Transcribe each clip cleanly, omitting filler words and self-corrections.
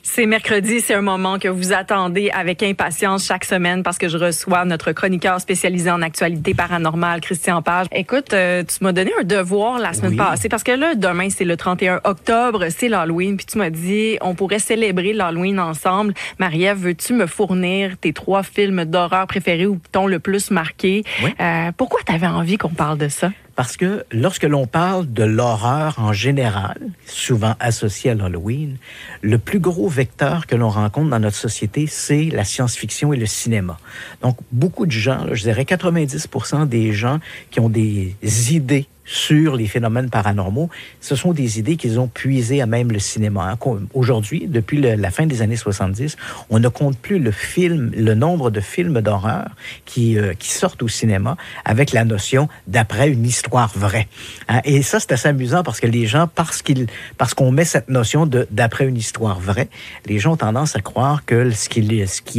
C'est mercredi, c'est un moment que vous attendez avec impatience chaque semaine parce que je reçois notre chroniqueur spécialisé en actualité paranormale, Christian Page. Écoute, tu m'as donné un devoir la semaine passée parce que là, demain, c'est le 31 octobre, c'est l'Halloween. Puis tu m'as dit, on pourrait célébrer l'Halloween ensemble. Marie-Ève, veux-tu me fournir tes 3 films d'horreur préférés ou qui t'ont le plus marqué? Oui. Pourquoi tu avais envie qu'on parle de ça? Parce que lorsque l'on parle de l'horreur en général, souvent associée à l'Halloween, le plus gros vecteur que l'on rencontre dans notre société, c'est la science-fiction et le cinéma. Donc, beaucoup de gens, je dirais 90% des gens qui ont des idées sur les phénomènes paranormaux, ce sont des idées qu'ils ont puisées à même le cinéma. Aujourd'hui, depuis la fin des années 70, on ne compte plus le nombre de films d'horreur qui sortent au cinéma avec la notion d'après une histoire vraie. Et ça, c'est assez amusant parce que les gens, parce qu'on met cette notion d'après une histoire vraie, les gens ont tendance à croire que ce qui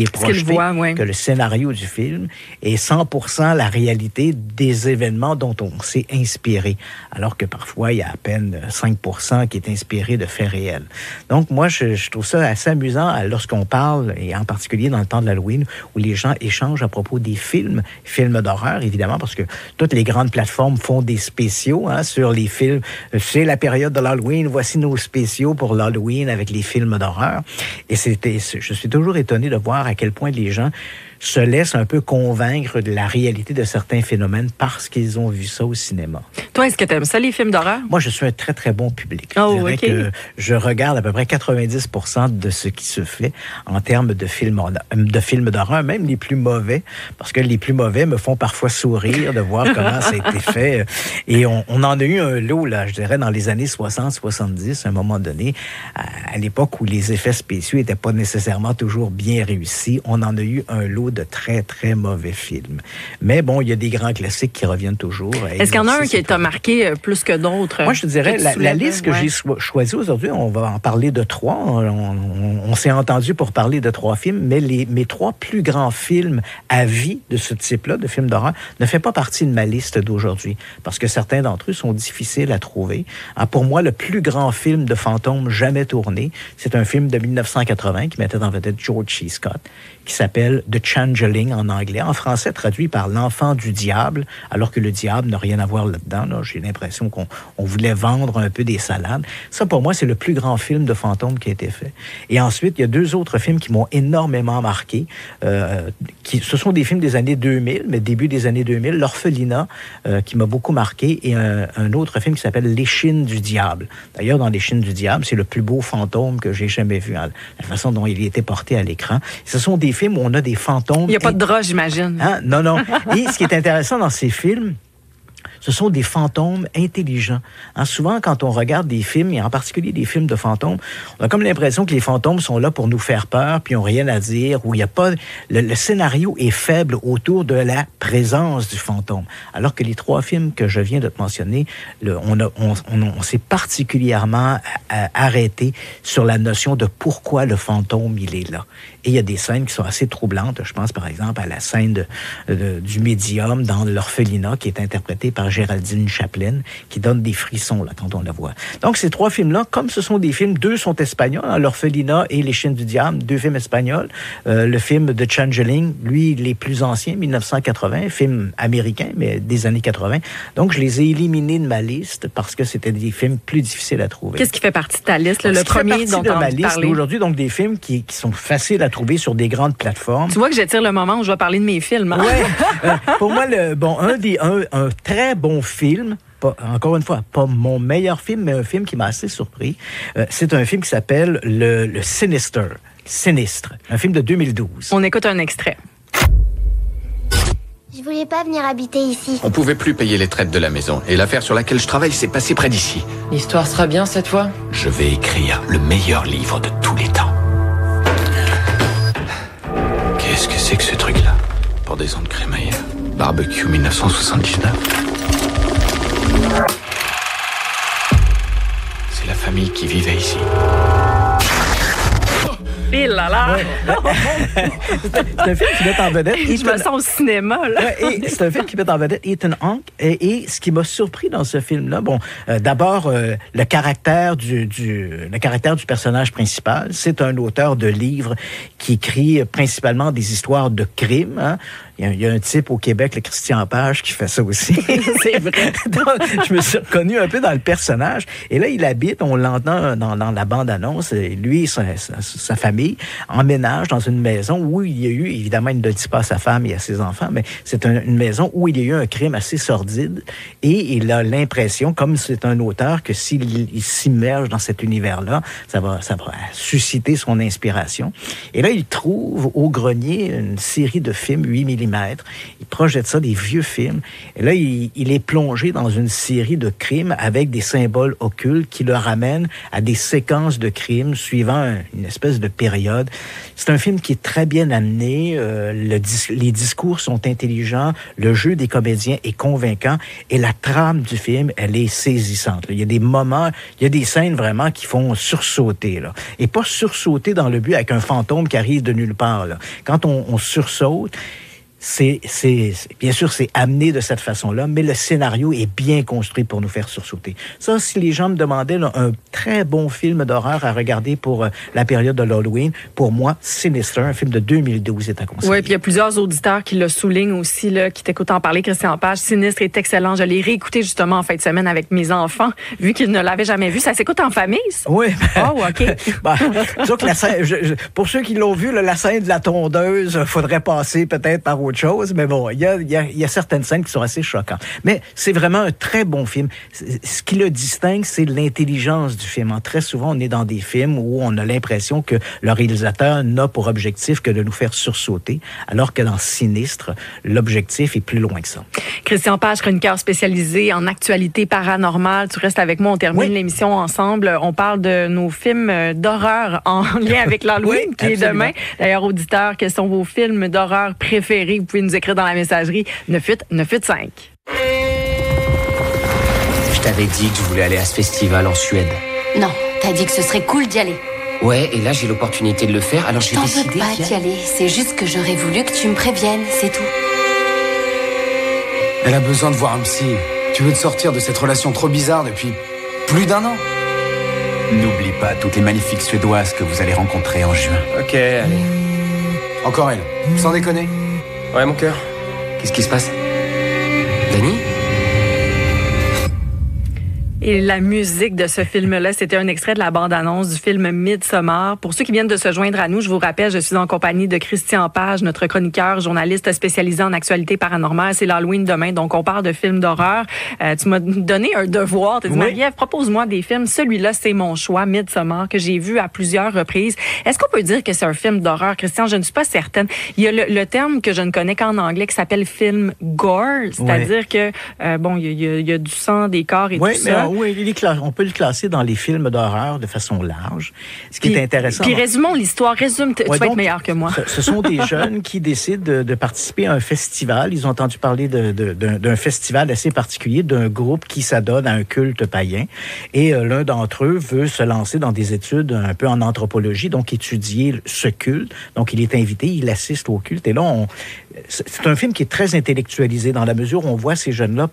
est projeté, que le scénario du film est 100% la réalité des événements dont on s'est inspiré. Alors que parfois, il y a à peine 5% qui est inspiré de faits réels. Donc, moi, je trouve ça assez amusant lorsqu'on parle, et en particulier dans le temps de l'Halloween, où les gens échangent à propos des films d'horreur, évidemment, parce que toutes les grandes plateformes font des spéciaux sur les films. C'est la période de l'Halloween, voici nos spéciaux pour l'Halloween avec les films d'horreur. Et je suis toujours étonné de voir à quel point les gens se laissent un peu convaincre de la réalité de certains phénomènes parce qu'ils ont vu ça au cinéma. Toi, est-ce que tu aimes ça, les films d'horreur? Moi, je suis un très, très bon public. Je dirais que je regarde à peu près 90% de ce qui se fait en termes de films d'horreur, même les plus mauvais, parce que les plus mauvais me font parfois sourire de voir comment ça a été fait. Et on en a eu un lot, là, je dirais, dans les années 60-70, à un moment donné, à l'époque où les effets spéciaux n'étaient pas nécessairement toujours bien réussis. On en a eu un lot de très, très mauvais films. Mais bon, il y a des grands classiques qui reviennent toujours. Est-ce qu'il y en a un qui t'a marqué plus que d'autres? Moi, je te dirais, la liste que j'ai choisie aujourd'hui, on va en parler de 3. On s'est entendu pour parler de 3 films, mais mes 3 plus grands films à vie de ce type-là, de films d'horreur, ne fait pas partie de ma liste d'aujourd'hui, parce que certains d'entre eux sont difficiles à trouver. Pour moi, le plus grand film de fantôme jamais tourné, c'est un film de 1980 qui mettait en vedette George C. Scott, qui s'appelle The Changeling en anglais, en français traduit par l'enfant du diable, alors que le diable n'a rien à voir là-dedans. Là. J'ai l'impression qu'on voulait vendre un peu des salades. Ça, pour moi, c'est le plus grand film de fantôme qui a été fait. Et ensuite, il y a 2 autres films qui m'ont énormément marqué. Ce sont des films des années 2000, mais début des années 2000. L'Orphelinat, qui m'a beaucoup marqué, et un autre film qui s'appelle L'Échine du diable. D'ailleurs, dans L'Échine du diable, c'est le plus beau fantôme que j'ai jamais vu, la façon dont il était porté à l'écran. Ce sont des films où on a des fantômes. Il n'y a pas de drap, j'imagine. Non. Et ce qui est intéressant dans ces films, ce sont des fantômes intelligents. Souvent, quand on regarde des films, et en particulier des films de fantômes, on a comme l'impression que les fantômes sont là pour nous faire peur, puis ils n'ont rien à dire, ou il y a pas... Le scénario est faible autour de la présence du fantôme. Alors que les 3 films que je viens de te mentionner, on s'est particulièrement arrêté sur la notion de pourquoi le fantôme, il est là. Et il y a des scènes qui sont assez troublantes. Je pense, par exemple, à la scène du médium dans L'Orphelinat, qui est interprétée par Géraldine Chaplin, qui donne des frissons là, quand on la voit. Donc, ces 3 films-là, comme ce sont des films, 2 sont espagnols, L'Orphelinat et L'Échine du diable, 2 films espagnols. Le film de Changeling, lui, il est plus ancien, 1980, film américain, mais des années 80. Donc, je les ai éliminés de ma liste parce que c'était des films plus difficiles à trouver. Qu'est-ce qui fait partie de ta liste? Le premier dont on a parlé aujourd'hui, donc des films qui sont faciles à trouver sur des grandes plateformes. Tu vois que j'attire le moment où je vais parler de mes films. Hein? Ouais. Pour moi, un très bon film, encore une fois, pas mon meilleur film, mais un film qui m'a assez surpris. C'est un film qui s'appelle le Sinistre, un film de 2012. On écoute un extrait. Je voulais pas venir habiter ici. On pouvait plus payer les traites de la maison. Et l'affaire sur laquelle je travaille s'est passée près d'ici. L'histoire sera bien cette fois? Je vais écrire le meilleur livre de tous les temps. Qu'est-ce que c'est que ce truc-là? Pendaison de crémaillère. Barbecue 1979. C'est la famille qui vivait ici. Et là là! C'est un film qui met en vedette... Je me sens au cinéma, là. Ouais, et c'est un film qui met en vedette Ethan Hawke. Et ce qui m'a surpris dans ce film-là, d'abord, le caractère du personnage principal. C'est un auteur de livres qui écrit principalement des histoires de crimes. Hein. Il y a un type au Québec, le Christian Page, qui fait ça aussi. C'est vrai. Donc, je me suis reconnu un peu dans le personnage. Et là, il habite, on l'entend dans la bande-annonce, lui et sa famille emménagent dans une maison où il y a eu, évidemment, il ne le dit pas à sa femme et à ses enfants, mais c'est une maison où il y a eu un crime assez sordide. Et il a l'impression, comme c'est un auteur, que s'il s'immerge dans cet univers-là, ça va susciter son inspiration. Et là, il trouve au grenier une série de films 8 mm. Il projette ça, des vieux films. Et là, il est plongé dans une série de crimes avec des symboles occultes qui le ramènent à des séquences de crimes suivant une espèce de période. C'est un film qui est très bien amené. Les discours sont intelligents. Le jeu des comédiens est convaincant. Et la trame du film, elle est saisissante. Il y a des moments, il y a des scènes vraiment qui font sursauter. Là. Et pas sursauter dans le but avec un fantôme qui arrive de nulle part. Là. Quand on sursaute, bien sûr, c'est amené de cette façon-là, mais le scénario est bien construit pour nous faire sursauter. Ça, si les gens me demandaient là, un très bon film d'horreur à regarder pour la période de l'Halloween, pour moi, Sinister, un film de 2012, est à conseiller. Oui, puis il y a plusieurs auditeurs qui le soulignent aussi, là, qui t'écoutent en parler. Christian Page, Sinistre est excellent. Je l'ai réécouté justement en fin de semaine avec mes enfants, vu qu'ils ne l'avaient jamais vu. Ça s'écoute en famille, ça? Oui. Oh, OK. Disons que la scène, pour ceux qui l'ont vu, là, la scène de la tondeuse, faudrait passer peut-être par autre chose, mais bon, il y a certaines scènes qui sont assez choquantes. Mais c'est vraiment un très bon film. Ce qui le distingue, c'est l'intelligence du film. Très souvent, on est dans des films où on a l'impression que le réalisateur n'a pour objectif que de nous faire sursauter, alors que dans Sinistre, l'objectif est plus loin que ça. Christian Page, chroniqueur spécialisé en actualité paranormale. Tu restes avec moi, on termine l'émission ensemble. On parle de nos films d'horreur en lien avec l'Halloween, qui est demain. D'ailleurs, auditeurs, quels sont vos films d'horreur préférés? Vous pouvez nous écrire dans la messagerie 98985. Je t'avais dit que je voulais aller à ce festival en Suède. Non, t'as dit que ce serait cool d'y aller. Ouais, et là j'ai l'opportunité de le faire, alors j'ai décidé... T'en veux pas d'y aller, c'est juste que j'aurais voulu que tu me préviennes, c'est tout. Elle a besoin de voir un psy. Tu veux te sortir de cette relation trop bizarre depuis plus d'1 an. N'oublie pas toutes les magnifiques Suédoises que vous allez rencontrer en juin. Ok, allez. Encore elle, sans déconner. Ouais, mon cœur. Qu'est-ce qui se passe? Dani? Et la musique de ce film-là, c'était un extrait de la bande-annonce du film Midsommar. Pour ceux qui viennent de se joindre à nous, je vous rappelle, je suis en compagnie de Christian Page, notre chroniqueur, journaliste spécialisé en actualité paranormale. C'est l'Halloween demain, donc on parle de films d'horreur. Tu m'as donné un devoir. Tu as dit, Marie-Ève, propose-moi des films. Celui-là, c'est mon choix, Midsommar, que j'ai vu à plusieurs reprises. Est-ce qu'on peut dire que c'est un film d'horreur, Christian? Je ne suis pas certaine. Il y a le terme que je ne connais qu'en anglais qui s'appelle film gore, c'est-à-dire que, il y a du sang, des corps et tout ça. Oui, on peut le classer dans les films d'horreur de façon large. Ce qui est intéressant. Puis résumons l'histoire. Tu vas être meilleur que moi. Ce sont des jeunes qui décident de participer à un festival. Ils ont entendu parler d'un festival assez particulier, d'un groupe qui s'adonne à un culte païen. Et l'un d'entre eux veut se lancer dans des études un peu en anthropologie, donc étudier ce culte. Donc il est invité, il assiste au culte. Et là, c'est un film qui est très intellectualisé dans la mesure où on voit ces jeunes-là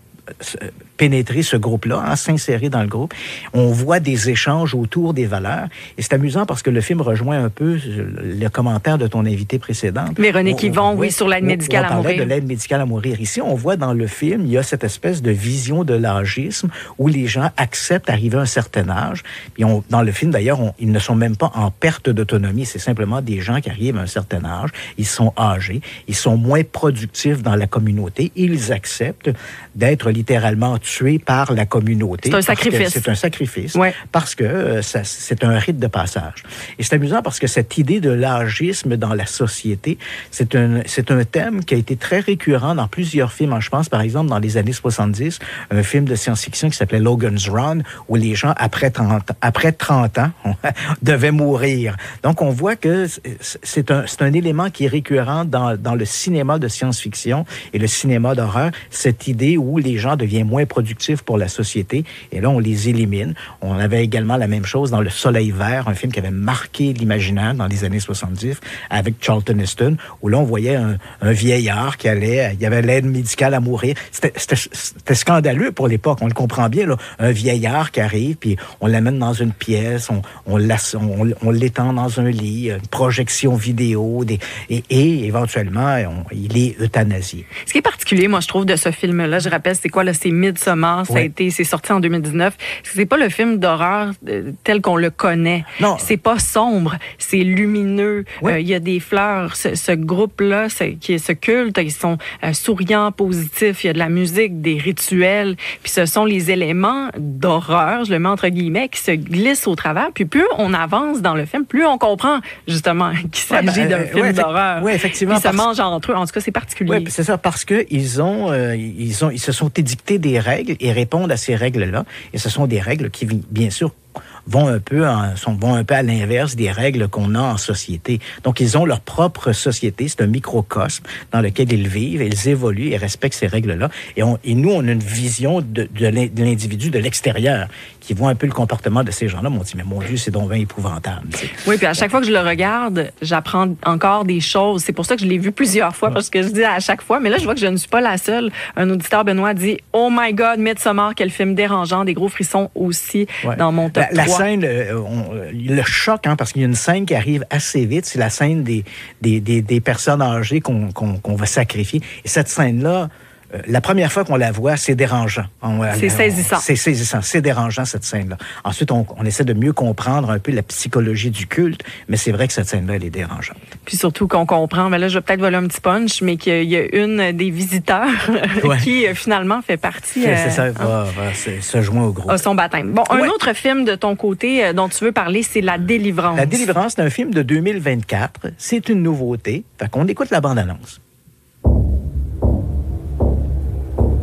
pénétrer ce groupe-là, s'insérer dans le groupe. On voit des échanges autour des valeurs. Et c'est amusant parce que le film rejoint un peu le commentaire de ton invité précédente. Véronique Yvon, sur l'aide médicale à mourir. On parlait de l'aide médicale à mourir. Ici, on voit dans le film, il y a cette espèce de vision de l'âgisme où les gens acceptent d'arriver à un certain âge. Puis dans le film, d'ailleurs, ils ne sont même pas en perte d'autonomie. C'est simplement des gens qui arrivent à un certain âge. Ils sont âgés. Ils sont moins productifs dans la communauté. Ils acceptent d'être littéralement tués par la communauté. C'est un sacrifice. C'est un sacrifice, parce que c'est un rite de passage. Et c'est amusant parce que cette idée de l'âgisme dans la société, c'est un thème qui a été très récurrent dans plusieurs films. Je pense, par exemple, dans les années 70, un film de science-fiction qui s'appelait Logan's Run, où les gens, après 30 ans, devaient mourir. Donc, on voit que c'est un élément qui est récurrent dans le cinéma de science-fiction et le cinéma d'horreur, cette idée où les gens deviennent moins productifs pour la société. Et là, on les élimine. On avait également la même chose dans Le Soleil vert, un film qui avait marqué l'imaginaire dans les années 70 avec Charlton Heston, où là, on voyait un vieillard qui allait, il y avait l'aide médicale à mourir. C'était scandaleux pour l'époque. On le comprend bien, là. Un vieillard qui arrive, puis on l'amène dans une pièce, on l'étend dans un lit, une projection vidéo, et éventuellement, il est euthanasié. Ce qui est particulier, moi, je trouve, de ce film-là, je rappelle, c'est quoi, là? C'est Midsommar, c'est sorti en 2019. C'est pas le film d'horreur tel qu'on le connaît. Non. C'est pas sombre, c'est lumineux. Il y a des fleurs. Ce groupe-là, ce culte, ils sont souriants, positifs. Il y a de la musique, des rituels. Puis ce sont les éléments d'horreur, je le mets entre guillemets, qui se glissent au travers. Puis plus on avance dans le film, plus on comprend justement qu'il s'agit d'un film d'horreur. Oui, effectivement. Puis ça mange entre eux. En tout cas, c'est particulier. Oui, c'est ça, parce que ils se sont édictés des règles et répondent à ces règles-là. Et ce sont des règles qui, bien sûr, vont un peu à l'inverse des règles qu'on a en société. Donc, ils ont leur propre société. C'est un microcosme dans lequel ils vivent. Ils évoluent et respectent ces règles-là. Et nous, on a une vision de l'individu de l'extérieur qui voit un peu le comportement de ces gens-là. On dit, mais mon Dieu, c'est donc bien épouvantable. T'sais. Oui, puis à chaque fois que je le regarde, j'apprends encore des choses. C'est pour ça que je l'ai vu plusieurs fois, parce que je dis à chaque fois, mais là, je vois que je ne suis pas la seule. Un auditeur, Benoît, dit « Oh my God, Midsommar, quel film dérangeant, des gros frissons aussi dans mon top 3. » La scène, le choc, parce qu'il y a une scène qui arrive assez vite, c'est la scène des personnes âgées qu'on va sacrifier. Et cette scène-là, la première fois qu'on la voit, c'est dérangeant. C'est saisissant. C'est saisissant, c'est dérangeant, cette scène-là. Ensuite, on essaie de mieux comprendre un peu la psychologie du culte, mais c'est vrai que cette scène-là, elle est dérangeante. Puis surtout qu'on comprend, mais là, je vais peut-être voler un petit punch, mais qu'il y a une des visiteurs qui, finalement, fait partie... c'est ça, va se joindre au groupe. À son baptême. Bon, un autre film de ton côté dont tu veux parler, c'est La Délivrance. La Délivrance, c'est un film de 2024. C'est une nouveauté. Fait qu'on écoute la bande-annonce.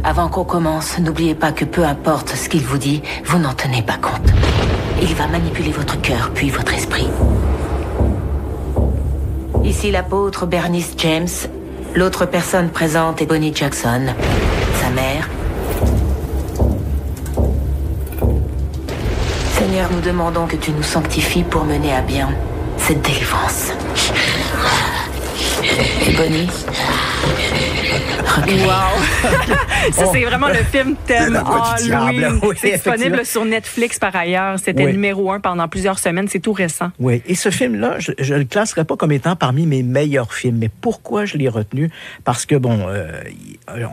Avant qu'on commence, n'oubliez pas que peu importe ce qu'il vous dit, vous n'en tenez pas compte. Il va manipuler votre cœur, puis votre esprit. Ici l'apôtre Bernice James. L'autre personne présente est Bonnie Jackson, sa mère. Seigneur, nous demandons que tu nous sanctifies pour mener à bien cette délivrance. Et Bonnie, recueillez. Wow! Ça, c'est vraiment le film thème Halloween. Oui, c'est disponible sur Netflix par ailleurs. C'était numéro 1 pendant plusieurs semaines. C'est tout récent. Oui, et ce film-là, je le classerais pas comme étant parmi mes meilleurs films. Mais pourquoi je l'ai retenu? Parce que,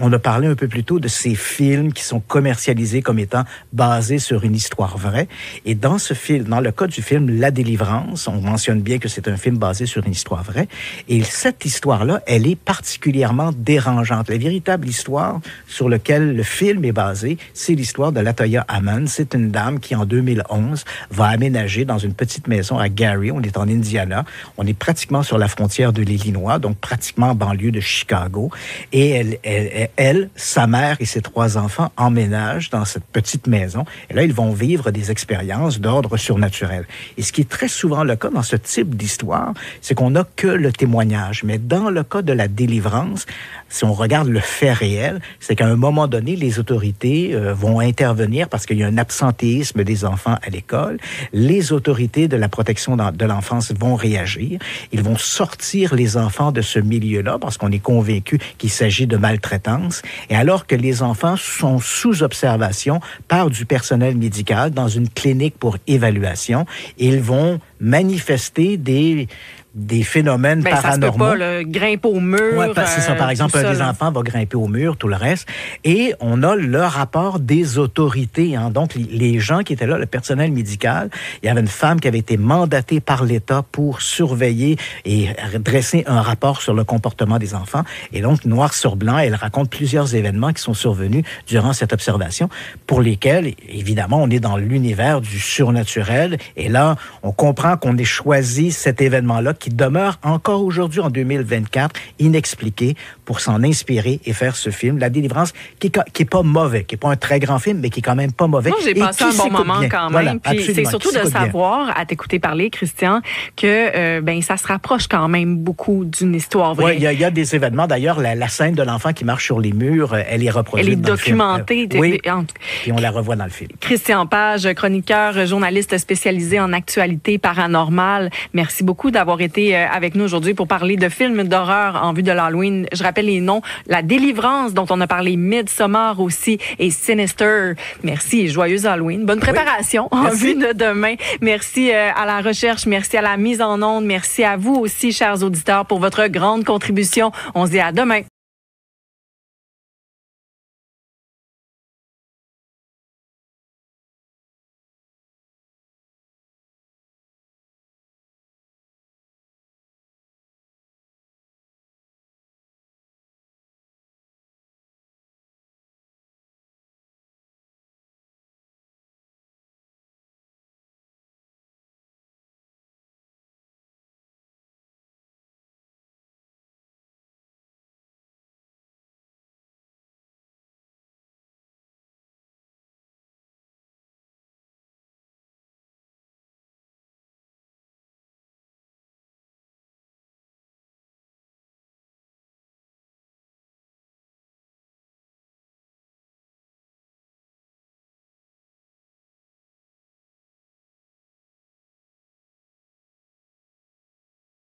on a parlé un peu plus tôt de ces films qui sont commercialisés comme étant basés sur une histoire vraie. Et dans ce film, dans le cas du film La Délivrance, on mentionne bien que c'est un film basé sur une histoire vraie. Et cette histoire-là, elle est particulièrement dérangeante. La véritable histoire sur laquelle le film est basé, c'est l'histoire de Latoya Hammond. C'est une dame qui, en 2011, va aménager dans une petite maison à Gary. On est en Indiana. On est pratiquement sur la frontière de l'Illinois, donc pratiquement en banlieue de Chicago. Et elle, sa mère et ses 3 enfants emménagent dans cette petite maison. Et là, ils vont vivre des expériences d'ordre surnaturel. Et ce qui est très souvent le cas dans ce type d'histoire, c'est qu'on n'a que le témoignage. Mais dans le cas de La Délivrance, si on regarde le fait réel, c'est qu'à un moment donné, les autorités vont intervenir parce qu'il y a un absentéisme des enfants à l'école. Les autorités de la protection de l'enfance vont réagir. Ils vont sortir les enfants de ce milieu-là parce qu'on est convaincu qu'il s'agit de maltraitance. Et alors que les enfants sont sous observation par du personnel médical dans une clinique pour évaluation, ils vont manifester des phénomènes paranormaux. Ça se peut pas, grimper au mur. Ouais, c'est ça. Par exemple, un des enfants va grimper au mur, tout le reste. Et on a le rapport des autorités. Donc, les gens qui étaient là, le personnel médical, il y avait une femme qui avait été mandatée par l'État pour surveiller et dresser un rapport sur le comportement des enfants. Et donc, noir sur blanc, elle raconte plusieurs événements qui sont survenus durant cette observation, pour lesquels, évidemment, on est dans l'univers du surnaturel. Et là, on comprend qu'on ait choisi cet événement-là qui qui demeure encore aujourd'hui, en 2024, inexpliquée pour s'en inspirer et faire ce film, La Délivrance, qui est pas mauvais, qui est pas un très grand film, mais qui est quand même pas mauvais. Moi, j'ai passé un bon moment quand même. Voilà, puis c'est surtout de savoir, à t'écouter parler, Christian, que ça se rapproche quand même beaucoup d'une histoire vraie. Oui, il y a des événements. D'ailleurs, la scène de l'enfant qui marche sur les murs, elle est reproduite. Elle est documentée. Oui, et on la revoit dans le film. Christian Page, chroniqueur, journaliste spécialisé en actualité paranormale. Merci beaucoup d'avoir été avec nous aujourd'hui pour parler de films d'horreur en vue de l'Halloween. Je rappelle les noms. La Délivrance, dont on a parlé, Midsommar aussi, et Sinister. Merci et joyeux Halloween. Bonne préparation en vue de demain. Merci à la recherche, merci à la mise en onde, merci à vous aussi, chers auditeurs, pour votre grande contribution. On se dit à demain.